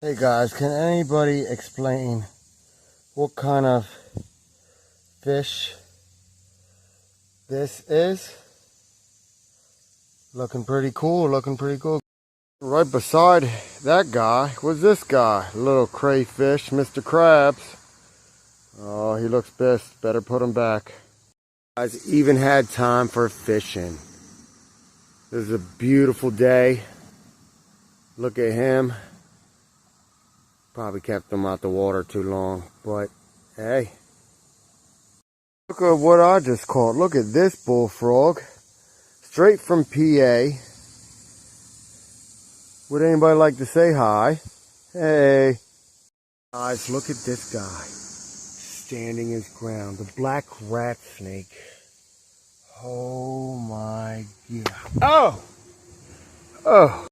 Hey guys, can anybody explain what kind of fish this is? Looking pretty cool. Right beside that guy was this guy, little crayfish, Mr. Krabs. Oh, he looks pissed. Better put him back. Guys, even had time for fishing. This is a beautiful day. Look at him. Probably kept him out the water too long, but hey. Look at what I just caught. Look at this bullfrog. Straight from PA. Would anybody like to say hi? Hey. Guys, look at this guy. Standing his ground. The black rat snake. Oh my God. Oh! Oh!